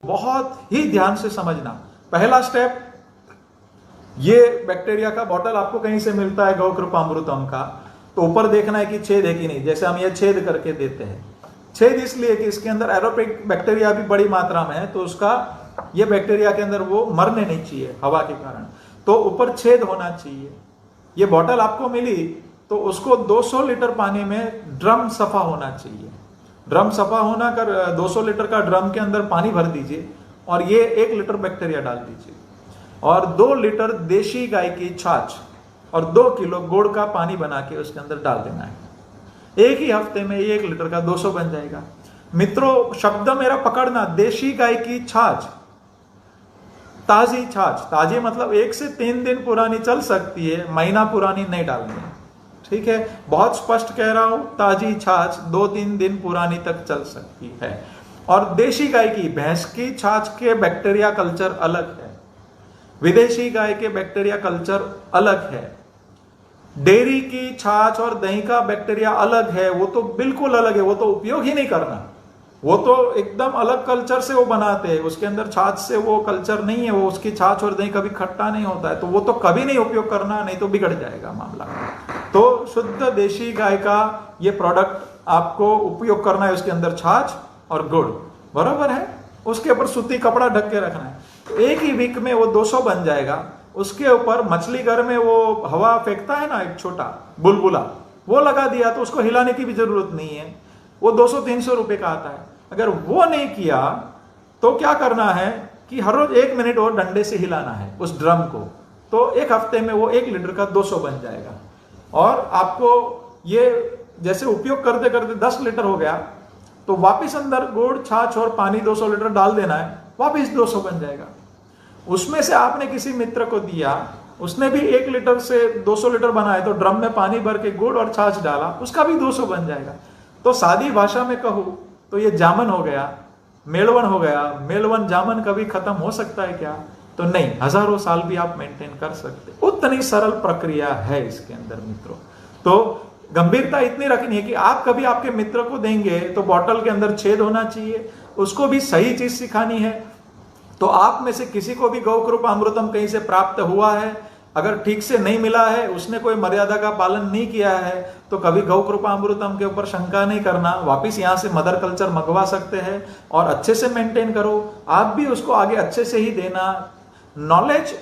बहुत ही ध्यान से समझना। पहला स्टेप, ये बैक्टीरिया का बॉटल आपको कहीं से मिलता है गौकृपामृतम का, तो ऊपर देखना है कि छेद है कि नहीं। जैसे हम ये छेद करके देते हैं, छेद इसलिए कि इसके अंदर एरोबिक बैक्टीरिया भी बड़ी मात्रा में है, तो उसका ये बैक्टीरिया के अंदर वो मरने नहीं चाहिए हवा के कारण, तो ऊपर छेद होना चाहिए। ये बॉटल आपको मिली तो उसको 200 लीटर पानी में ड्रम सफा होना चाहिए। ड्रम सफा होना कर 200 लीटर का ड्रम के अंदर पानी भर दीजिए और ये 1 लीटर बैक्टीरिया डाल दीजिए और 2 लीटर देशी गाय की छाछ और 2 किलो गुड़ का पानी बना के उसके अंदर डाल देना है। एक ही हफ्ते में 1 लीटर का 200 बन जाएगा। मित्रों, शब्द मेरा पकड़ना, देशी गाय की छाछ, ताजी छाछ, ताजी मतलब 1 से 3 दिन पुरानी चल सकती है, महीना पुरानी नहीं डालनी है, ठीक है। बहुत स्पष्ट कह रहा हूं, ताजी छाछ 2-3 दिन पुरानी तक चल सकती है। और देशी गाय की, भैंस की छाछ के बैक्टीरिया कल्चर अलग है, विदेशी गाय के बैक्टीरिया कल्चर अलग है, डेयरी की छाछ और दही का बैक्टीरिया अलग है, वो तो बिल्कुल अलग है, वो तो उपयोग ही नहीं करना, वो तो एकदम अलग कल्चर से वो बनाते हैं, उसके अंदर छाछ से वो कल्चर नहीं है, वो उसकी छाछ और दही कभी खट्टा नहीं होता है, तो वो तो कभी नहीं उपयोग करना, नहीं तो बिगड़ जाएगा मामला। तो शुद्ध देशी गाय का ये प्रोडक्ट आपको उपयोग करना है, उसके अंदर छाछ और गुड़, बराबर है। उसके ऊपर सूती कपड़ा ढक के रखना है, तो एक ही वीक में वो 200 बन जाएगा। उसके ऊपर मछली घर में वो हवा फेंकता है ना, एक छोटा बुलबुला, वो लगा दिया तो उसको हिलाने की भी जरूरत नहीं है, वो 200-300 रुपए का आता है। अगर वो नहीं किया तो क्या करना है कि हर रोज 1 मिनट और डंडे से हिलाना है उस ड्रम को, तो एक हफ्ते में वो 1 लीटर का 200 बन जाएगा। और आपको ये जैसे उपयोग करते करते 10 लीटर हो गया तो वापिस अंदर गुड़, छाछ और पानी 200 लीटर डाल देना है, वापिस 200 बन जाएगा। उसमें से आपने किसी मित्र को दिया, उसने भी 1 लीटर से 200 लीटर बनाए, तो ड्रम में पानी भर के गुड़ और छाछ डाला, उसका भी 200 बन जाएगा। तो सादी भाषा में कहूं तो ये जामन हो गया, मेलवन हो गया। मेलवन जामन कभी खत्म हो सकता है क्या? तो नहीं, हजारों साल भी आप मेंटेन कर सकते, उतनी सरल प्रक्रिया है इसके अंदर मित्रों। तो गंभीरता इतनी रखनी है कि आप कभी आपके मित्र को देंगे तो बॉटल के अंदर छेद होना चाहिए, उसको भी सही चीज सिखानी है। तो आप में से किसी को भी गौकृपामृतम कहीं से प्राप्त हुआ है, अगर ठीक से नहीं मिला है, उसने कोई मर्यादा का पालन नहीं किया है, तो कभी गौकृपामृतम के ऊपर शंका नहीं करना, वापिस यहां से मदर कल्चर मंगवा सकते हैं और अच्छे से मेंटेन करो। आप भी उसको आगे अच्छे से ही देना, नॉलेज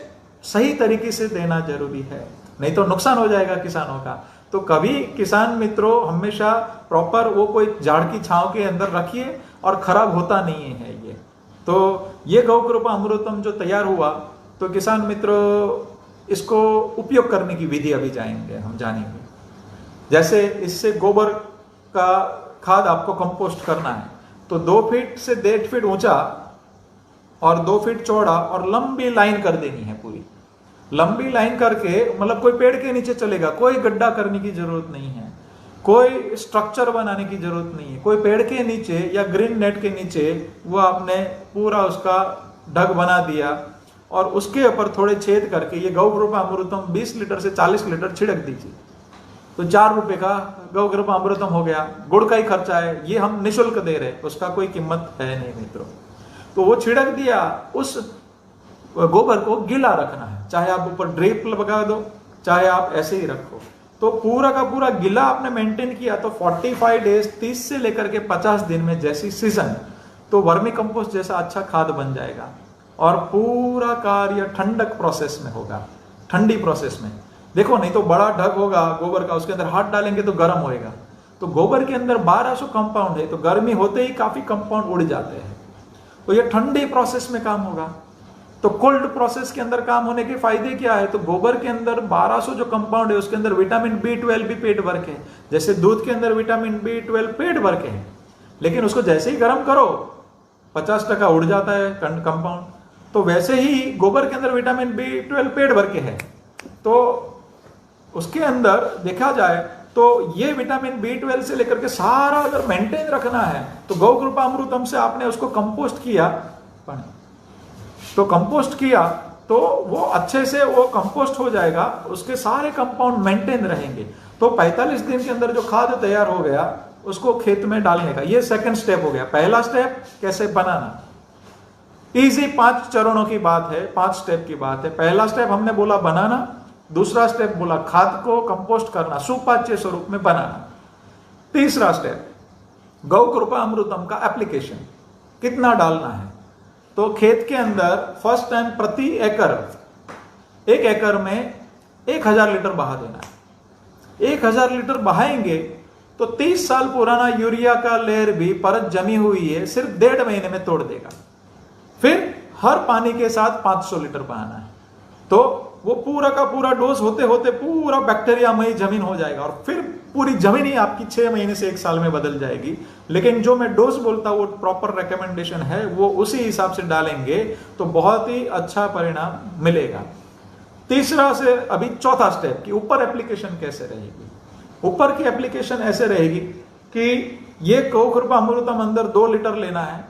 सही तरीके से देना जरूरी है, नहीं तो नुकसान हो जाएगा किसानों का। तो कभी किसान मित्रों हमेशा प्रॉपर वो कोई झाड़ की छांव के अंदर रखिए और खराब होता नहीं है ये। तो ये गौकृपामृतम जो तैयार हुआ, तो किसान मित्रों इसको उपयोग करने की विधि अभी हम जानेंगे। जैसे इससे गोबर का खाद आपको कंपोस्ट करना है, तो 2 फीट से 1.5 फीट ऊंचा और 2 फीट चौड़ा और लंबी लाइन कर देनी है पूरी। लंबी लाइन करके मतलब कोई पेड़ के नीचे चलेगा, कोई गड्ढा करने की जरूरत नहीं है, कोई स्ट्रक्चर बनाने की जरूरत नहीं है, कोई पेड़ के नीचे या ग्रीन नेट के नीचे वो आपने पूरा उसका ढक बना दिया और उसके ऊपर थोड़े छेद करके ये गौकृपामृतम 20 लीटर से 40 लीटर छिड़क दीजिए, तो 4 रुपए का गौकृपामृतम हो गया। गुड़ का ही खर्चा है, ये हम निःशुल्क दे रहे, उसका कोई कीमत है नहीं मित्रों। तो वो छिड़क दिया, उस गोबर को गीला रखना है, चाहे आप ऊपर ड्रिप लगा दो, चाहे आप ऐसे ही रखो। तो पूरा का पूरा गीला आपने मेंटेन किया तो 45 डेज, 30 से लेकर के 50 दिन में जैसी सीजन, तो वर्मी कंपोस्ट जैसा अच्छा खाद बन जाएगा। और पूरा कार्य ठंडक प्रोसेस में होगा, ठंडी प्रोसेस में। देखो नहीं तो बड़ा ढक होगा गोबर का, उसके अंदर हाथ डालेंगे तो गर्म होएगा। तो गोबर के अंदर 1200 कंपाउंड है, तो गर्मी होते ही काफी कंपाउंड उड़ जाते हैं, तो ये ठंडी प्रोसेस में काम होगा। तो कोल्ड प्रोसेस के अंदर काम होने के फायदे क्या है? तो गोबर के अंदर 1200 जो कंपाउंड है उसके अंदर विटामिन B12 भी पेट भर के, जैसे दूध के अंदर विटामिन B12 पेट भर के है, लेकिन उसको जैसे ही गर्म करो 50% उड़ जाता है कंपाउंड। तो वैसे ही गोबर के अंदर विटामिन B12 पेट भर के है, तो उसके अंदर देखा जाए तो ये विटामिन B12 से लेकर के सारा अगर मेंटेन रखना है, तो गौकृपामृतम से आपने उसको कंपोस्ट किया, तो कंपोस्ट किया तो वो अच्छे से वो कंपोस्ट हो जाएगा, उसके सारे कंपाउंड मेंटेन रहेंगे। तो 45 दिन के अंदर जो खाद तैयार हो गया उसको खेत में डालने का, ये सेकंड स्टेप हो गया। पहला स्टेप कैसे बनाना, इजी 5 चरणों की बात है, 5 स्टेप की बात है। पहला स्टेप हमने बोला बनाना, दूसरा स्टेप बोला खाद को कंपोस्ट करना, सुपाच्य स्वरूप में बनाना। तीसरा स्टेप गौ कृपा अमृतम का एप्लीकेशन, कितना डालना है। तो खेत के अंदर फर्स्ट टाइम प्रति एकड़, 1 एकड़ में 1000 लीटर बहा देना है। 1000 लीटर बहाएंगे तो 30 साल पुराना यूरिया का लेयर भी परत जमी हुई है, सिर्फ 1.5 महीने में तोड़ देगा। फिर हर पानी के साथ 500 लीटर बहाना है, तो वो पूरा का पूरा डोज होते होते पूरा बैक्टीरियामयी जमीन हो जाएगा, और फिर पूरी जमीन ही आपकी 6 महीने से 1 साल में बदल जाएगी। लेकिन जो मैं डोज बोलता हूं वो प्रॉपर रिकमेंडेशन है, वो उसी हिसाब से डालेंगे तो बहुत ही अच्छा परिणाम मिलेगा। तीसरा से अभी चौथा स्टेप कि ऊपर एप्लीकेशन कैसे रहेगी। ऊपर की एप्लीकेशन ऐसे रहेगी कि ये गौ कृपा अमृतम अंदर 2 लीटर लेना है,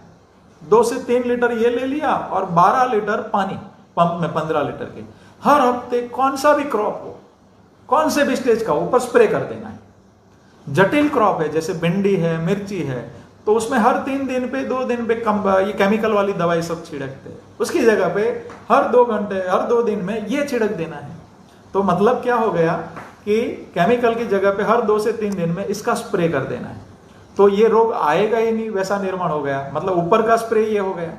2 से 3 लीटर ये ले लिया और 12 लीटर पानी पंप में 15 लीटर के हर हफ्ते कौन सा भी क्रॉप हो, कौन से भी स्टेज का ऊपर स्प्रे कर देना है। जटिल क्रॉप है जैसे भिंडी है, मिर्ची है, तो उसमें हर 3 दिन पे 2 दिन पे ये केमिकल वाली दवाई सब छिड़कते हैं, उसकी जगह पे हर 2 घंटे हर 2 दिन में ये छिड़क देना है। तो मतलब क्या हो गया कि केमिकल की जगह पे हर 2 से 3 दिन में इसका स्प्रे कर देना है, तो ये रोग आएगा ही नहीं, वैसा निर्माण हो गया। मतलब ऊपर का स्प्रे ये हो गया।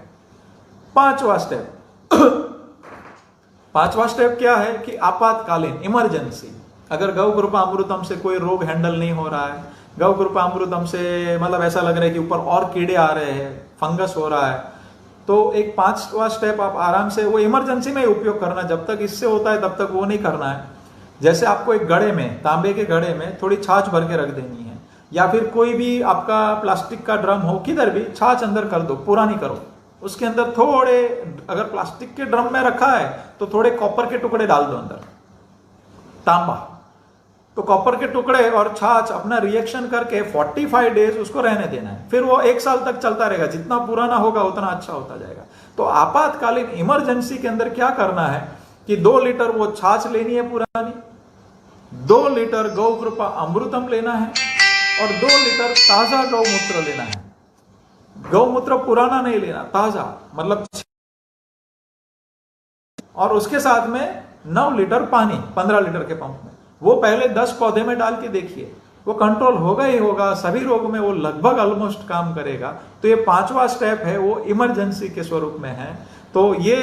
पांचवा स्टेप क्या है कि आपातकालीन इमरजेंसी, अगर गौ कृपा अमृतम से कोई रोग हैंडल नहीं हो रहा है, गौ कृपा अमृतम से मतलब ऐसा लग रहा है कि ऊपर और कीड़े आ रहे हैं, फंगस हो रहा है, तो एक 5वां स्टेप आप आराम से वो इमरजेंसी में उपयोग करना। जब तक इससे होता है तब तक वो नहीं करना है। जैसे आपको एक घड़े में, तांबे के घड़े में थोड़ी छाछ भर के रख देनी है, या फिर कोई भी आपका प्लास्टिक का ड्रम हो, किधर भी छाछ अंदर कर दो, पुरानी करो, उसके अंदर थोड़े, अगर प्लास्टिक के ड्रम में रखा है तो थोड़े कॉपर के टुकड़े डाल दो अंदर, तांबा, तो कॉपर के टुकड़े और छाछ अपना रिएक्शन करके 45 डेज उसको रहने देना है। फिर वो 1 साल तक चलता रहेगा, जितना पुराना होगा उतना अच्छा होता जाएगा। तो आपातकालीन इमरजेंसी के अंदर क्या करना है कि 2 लीटर वो छाछ लेनी है पुरानी, 2 लीटर गौ कृपा अमृतम लेना है और 2 लीटर ताजा गौमूत्र लेना है। गौमूत्र पुराना नहीं लेना, ताजा, मतलब, और उसके साथ में 9 लीटर पानी 15 लीटर के पंप में, वो पहले 10 पौधे में डाल के देखिए, वो कंट्रोल होगा ही होगा, सभी रोग में वो लगभग ऑलमोस्ट काम करेगा। तो ये 5वां स्टेप है, वो इमरजेंसी के स्वरूप में है। तो ये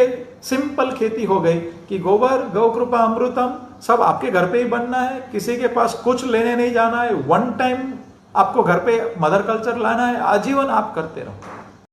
सिंपल खेती हो गई कि गोबर, गौ कृपा अमृतम सब आपके घर पे ही बनना है, किसी के पास कुछ लेने नहीं जाना है, 1 टाइम आपको घर पे मदर कल्चर लाना है, आजीवन आप करते रहो।